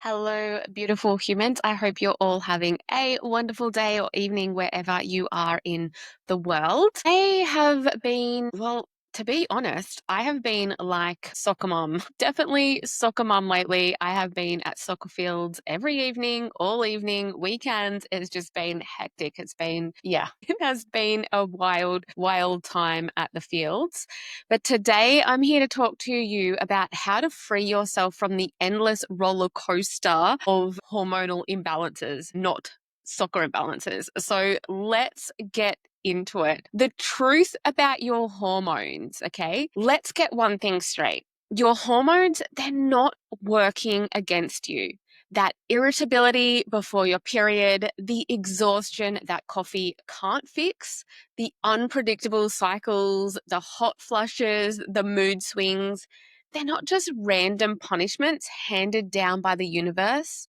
Hello, beautiful humans. I hope you're all having a wonderful day or evening wherever you are in the world. I have been, well, to be honest, I have been like soccer mom. Definitely soccer mom lately. I have been at soccer fields every evening, all evening, weekends. It's just been hectic. It's been, yeah, it has been a wild, wild time at the fields. But today I'm here to talk to you about how to free yourself from the endless roller coaster of hormonal imbalances, not soccer imbalances. So let's get into it. The truth about your hormones, okay? Let's get one thing straight. Your hormones, they're not working against you. That irritability before your period, the exhaustion that coffee can't fix, the unpredictable cycles, the hot flushes, the mood swings, they're not just random punishments handed down by the universe.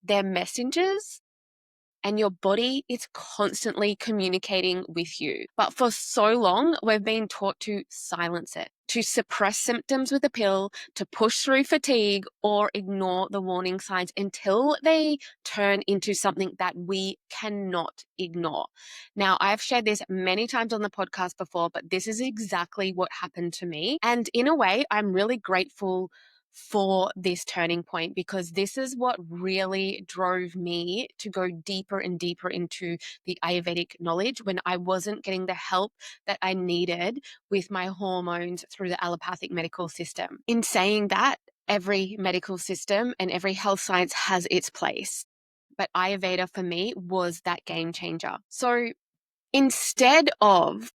They're messengers, and your body is constantly communicating with you. But for so long, we've been taught to silence it, to suppress symptoms with a pill, to push through fatigue, or ignore the warning signs until they turn into something that we cannot ignore. Now, I've shared this many times on the podcast before, but this is exactly what happened to me. And in a way, I'm really grateful for this turning point, because this is what really drove me to go deeper and deeper into the Ayurvedic knowledge when I wasn't getting the help that I needed with my hormones through the allopathic medical system. In saying that, every medical system and every health science has its place, but Ayurveda for me was that game changer. So instead of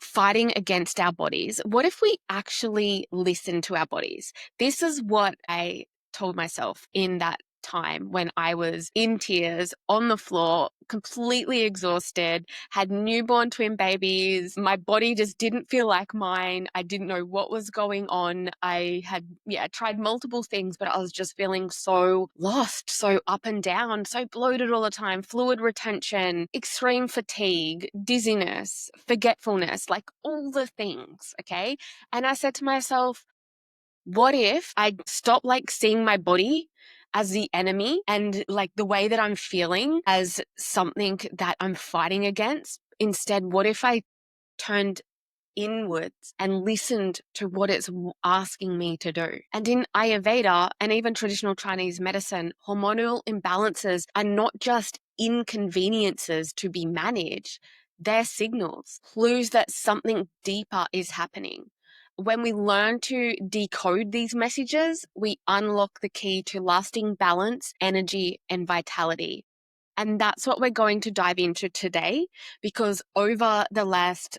fighting against our bodies, what if we actually listen to our bodies? This is what I told myself in that time when I was in tears on the floor, completely exhausted, had newborn twin babies. My body just didn't feel like mine. I didn't know what was going on. I had, tried multiple things, but I was just feeling so lost, so up and down, so bloated all the time, fluid retention, extreme fatigue, dizziness, forgetfulness, like all the things. Okay. And I said to myself, what if I stop like seeing my body as the enemy and like the way that I'm feeling as something that I'm fighting against? Instead, what if I turned inwards and listened to what it's asking me to do? And in Ayurveda and even traditional Chinese medicine, hormonal imbalances are not just inconveniences to be managed. They're signals, clues that something deeper is happening. When we learn to decode these messages, we unlock the key to lasting balance, energy, and vitality. And that's what we're going to dive into today, because over the last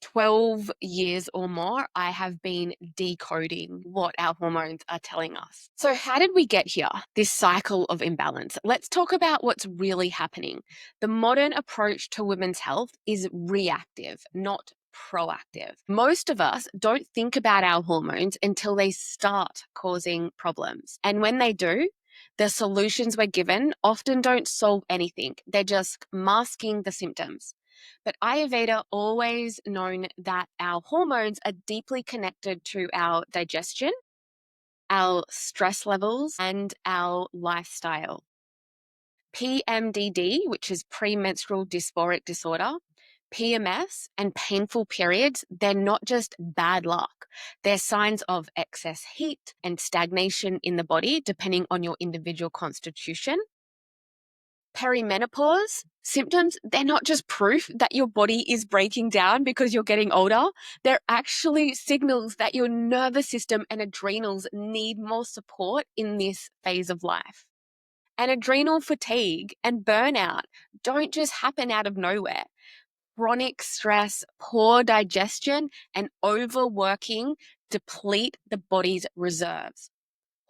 12 years or more, I have been decoding what our hormones are telling us. So how did we get here? This cycle of imbalance. Let's talk about what's really happening. The modern approach to women's health is reactive, not proactive. Most of us don't think about our hormones until they start causing problems. And when they do, the solutions we're given often don't solve anything. They're just masking the symptoms. But Ayurveda always known that our hormones are deeply connected to our digestion, our stress levels, and our lifestyle. PMDD, which is premenstrual dysphoric disorder, PMS, and painful periods, they're not just bad luck. They're signs of excess heat and stagnation in the body, depending on your individual constitution. Perimenopause symptoms, they're not just proof that your body is breaking down because you're getting older. They're actually signals that your nervous system and adrenals need more support in this phase of life. And adrenal fatigue and burnout don't just happen out of nowhere. Chronic stress, poor digestion, and overworking deplete the body's reserves.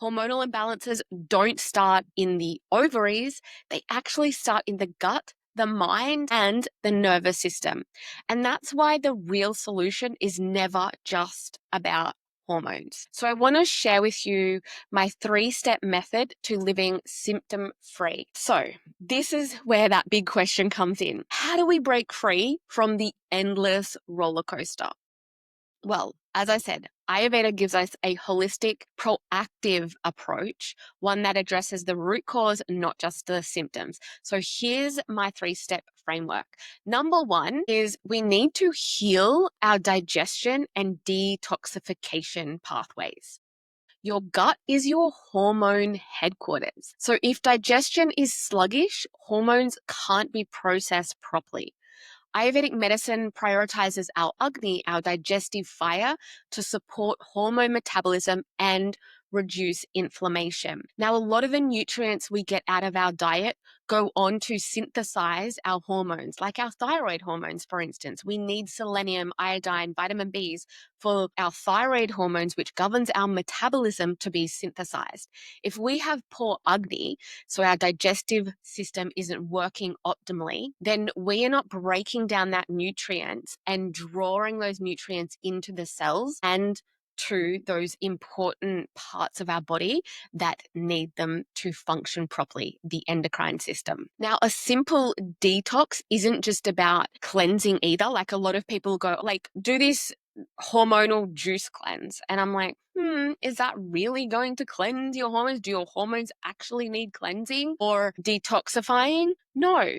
Hormonal imbalances don't start in the ovaries, they actually start in the gut, the mind, and the nervous system. And that's why the real solution is never just about hormones. So I want to share with you my 3-step method to living symptom free. So this is where that big question comes in. How do we break free from the endless roller coaster? Well, as I said, Ayurveda gives us a holistic, proactive approach, one that addresses the root cause, not just the symptoms. So here's my 3-step framework. Number one is we need to heal our digestion and detoxification pathways. Your gut is your hormone headquarters. So if digestion is sluggish, hormones can't be processed properly. Ayurvedic medicine prioritizes our Agni, our digestive fire, to support hormone metabolism and reduce inflammation. Now, a lot of the nutrients we get out of our diet go on to synthesize our hormones, like our thyroid hormones, for instance. We need selenium, iodine, vitamin Bs for our thyroid hormones, which governs our metabolism, to be synthesized. If we have poor Agni, so our digestive system isn't working optimally, then we are not breaking down that nutrients and drawing those nutrients into the cells and to those important parts of our body that need them to function properly, the endocrine system. Now, a simple detox isn't just about cleansing either. Like a lot of people go, like, do this hormonal juice cleanse. And I'm like, is that really going to cleanse your hormones? Do your hormones actually need cleansing or detoxifying? No.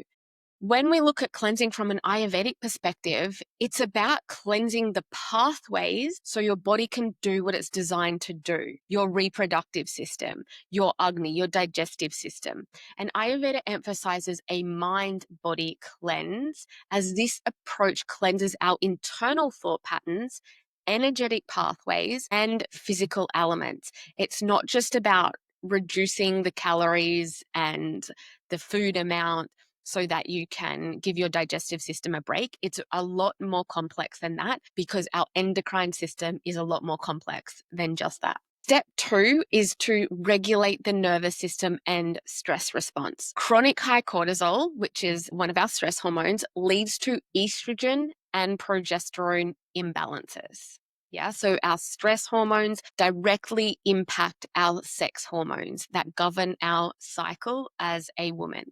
When we look at cleansing from an Ayurvedic perspective, it's about cleansing the pathways so your body can do what it's designed to do. Your reproductive system, your Agni, your digestive system. And Ayurveda emphasizes a mind-body cleanse, as this approach cleanses our internal thought patterns, energetic pathways, and physical elements. It's not just about reducing the calories and the food amount so that you can give your digestive system a break. It's a lot more complex than that, because our endocrine system is a lot more complex than just that. Step 2 is to regulate the nervous system and stress response. Chronic high cortisol, which is one of our stress hormones, leads to estrogen and progesterone imbalances. Yeah, so our stress hormones directly impact our sex hormones that govern our cycle as a woman.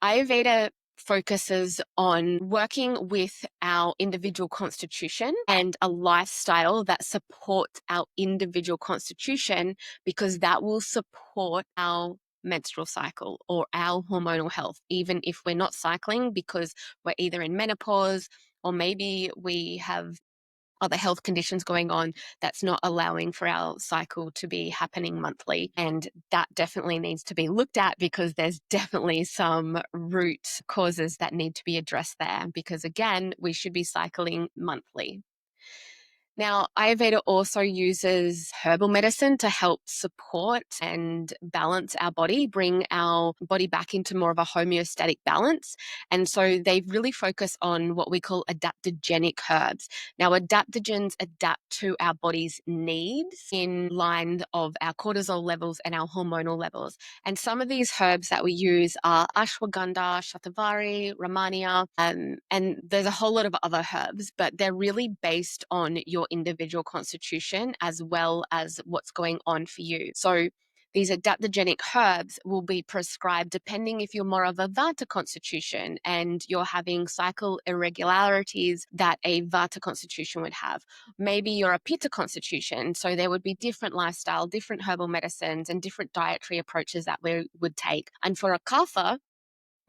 Ayurveda focuses on working with our individual constitution and a lifestyle that supports our individual constitution, because that will support our menstrual cycle or our hormonal health, even if we're not cycling because we're either in menopause or maybe we have other health conditions going on that's not allowing for our cycle to be happening monthly. And that definitely needs to be looked at, because there's definitely some root causes that need to be addressed there, because again, we should be cycling monthly. Now, Ayurveda also uses herbal medicine to help support and balance our body, bring our body back into more of a homeostatic balance. And so they really focus on what we call adaptogenic herbs. Now, adaptogens adapt to our body's needs in line of our cortisol levels and our hormonal levels. And some of these herbs that we use are ashwagandha, shatavari, ramania, and there's a whole lot of other herbs, but they're really based on your individual constitution as well as what's going on for you. So these adaptogenic herbs will be prescribed depending if you're more of a Vata constitution and you're having cycle irregularities that a Vata constitution would have. Maybe you're a Pitta constitution, so there would be different lifestyle, different herbal medicines, and different dietary approaches that we would take. And for a Kapha,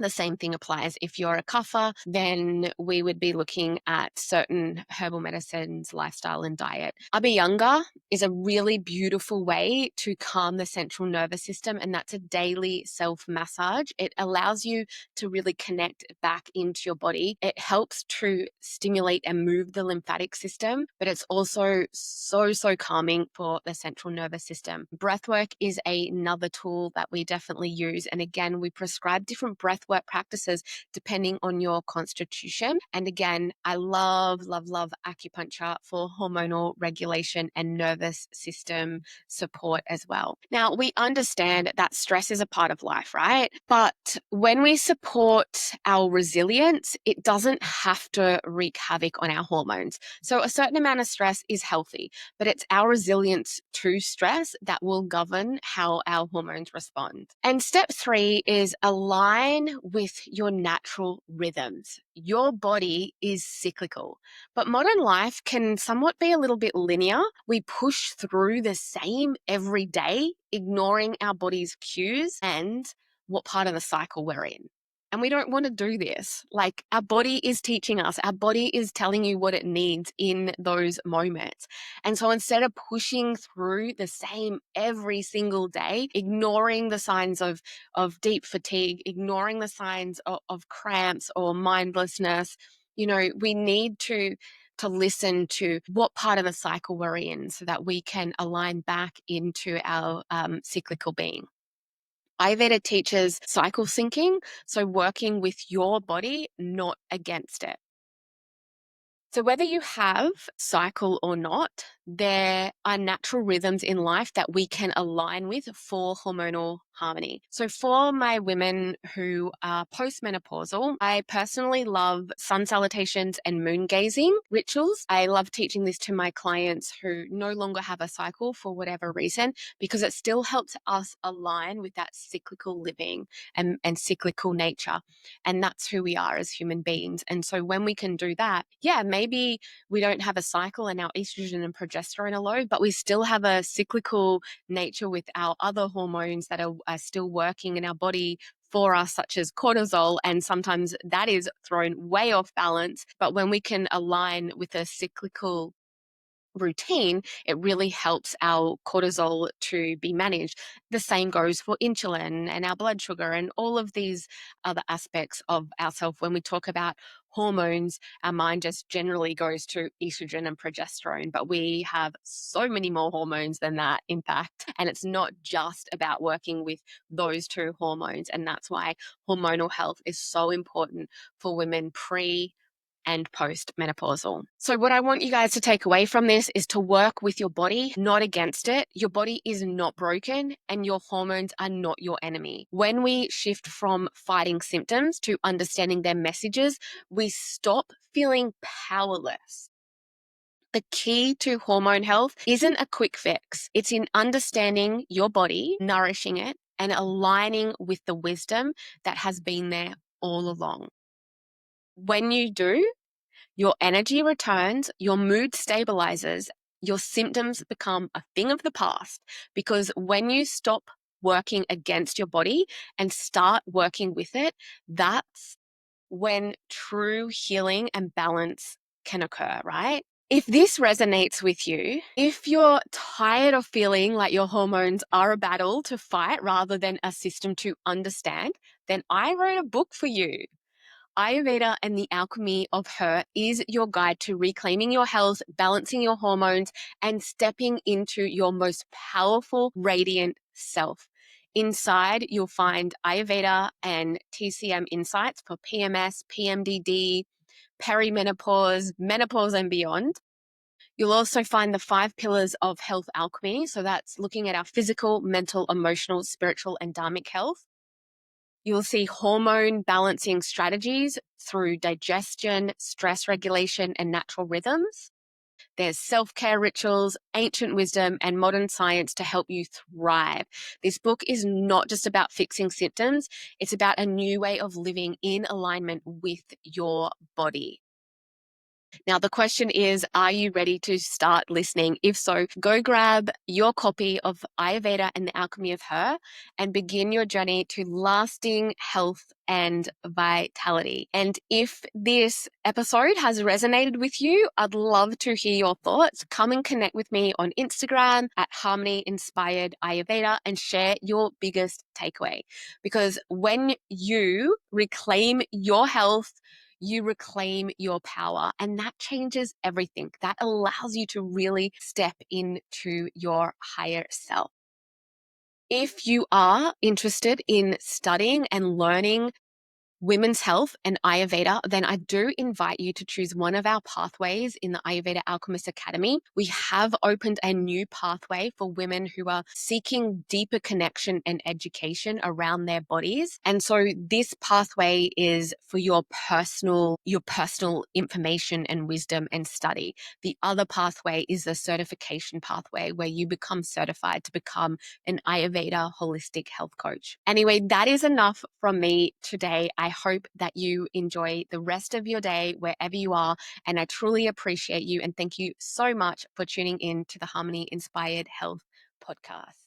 the same thing applies. If you're a Kapha, then we would be looking at certain herbal medicines, lifestyle, and diet. Abhyanga is a really beautiful way to calm the central nervous system, and that's a daily self-massage. It allows you to really connect back into your body. It helps to stimulate and move the lymphatic system, but it's also so calming for the central nervous system. Breathwork is another tool that we definitely use, and again, we prescribe different breathwork practices depending on your constitution. And again, I love acupuncture for hormonal regulation and nervous system support as well. Now, we understand that stress is a part of life, right? But when we support our resilience, it doesn't have to wreak havoc on our hormones. So a certain amount of stress is healthy, but it's our resilience to stress that will govern how our hormones respond. And step 3 is align with your natural rhythms. Your body is cyclical, but modern life can somewhat be a little bit linear. We push through the same every day, ignoring our body's cues and what part of the cycle we're in. And we don't want to do this. Like, our body is teaching us, our body is telling you what it needs in those moments. And so instead of pushing through the same every single day, ignoring the signs of deep fatigue, ignoring the signs of cramps or mindlessness, we need to listen to what part of the cycle we're in so that we can align back into our cyclical being. Ayurveda teaches cycle syncing, so working with your body, not against it. So whether you have cycle or not, there are natural rhythms in life that we can align with for hormonal harmony. So for my women who are postmenopausal, I personally love sun salutations and moon gazing rituals. I love teaching this to my clients who no longer have a cycle for whatever reason, because it still helps us align with that cyclical living and cyclical nature. And that's who we are as human beings. And so when we can do that, maybe we don't have a cycle and our estrogen and progesterone are low, but we still have a cyclical nature with our other hormones that are still working in our body for us, such as cortisol, and sometimes that is thrown way off balance. But when we can align with a cyclical routine, it really helps our cortisol to be managed. The same goes for insulin and our blood sugar and all of these other aspects of ourself. When we talk about hormones, our mind just generally goes to estrogen and progesterone, but we have so many more hormones than that, in fact. And it's not just about working with those two hormones. And that's why hormonal health is so important for women pre and post-menopausal. So what I want you guys to take away from this is to work with your body, not against it. Your body is not broken and your hormones are not your enemy. When we shift from fighting symptoms to understanding their messages, we stop feeling powerless. The key to hormone health isn't a quick fix. It's in understanding your body, nourishing it, and aligning with the wisdom that has been there all along. When you do, your energy returns, your mood stabilizes, your symptoms become a thing of the past. Because when you stop working against your body and start working with it, that's when true healing and balance can occur, right? If this resonates with you, if you're tired of feeling like your hormones are a battle to fight rather than a system to understand, then I wrote a book for you. Ayurveda and the Alchemy of Her is your guide to reclaiming your health, balancing your hormones, and stepping into your most powerful, radiant self. Inside, you'll find Ayurveda and TCM insights for PMS, PMDD, perimenopause, menopause, and beyond. You'll also find the 5 pillars of health alchemy. So that's looking at our physical, mental, emotional, spiritual, and dharmic health. You'll see hormone balancing strategies through digestion, stress regulation, and natural rhythms. There's self-care rituals, ancient wisdom, and modern science to help you thrive. This book is not just about fixing symptoms, it's about a new way of living in alignment with your body. Now, the question is, are you ready to start listening? If so, go grab your copy of Ayurveda and the Alchemy of Her and begin your journey to lasting health and vitality. And if this episode has resonated with you, I'd love to hear your thoughts. Come and connect with me on Instagram at Harmony Inspired Ayurveda and share your biggest takeaway. Because when you reclaim your health, you reclaim your power, and that changes everything. That allows you to really step into your higher self. If you are interested in studying and learning women's health and Ayurveda, then I do invite you to choose one of our pathways in the Ayurveda Alchemist Academy. We have opened a new pathway for women who are seeking deeper connection and education around their bodies. And so this pathway is for your personal information and wisdom and study. The other pathway is the certification pathway where you become certified to become an Ayurveda holistic health coach. Anyway, that is enough from me today. I hope that you enjoy the rest of your day wherever you are. And I truly appreciate you. And thank you so much for tuning in to the Harmony Inspired Health podcast.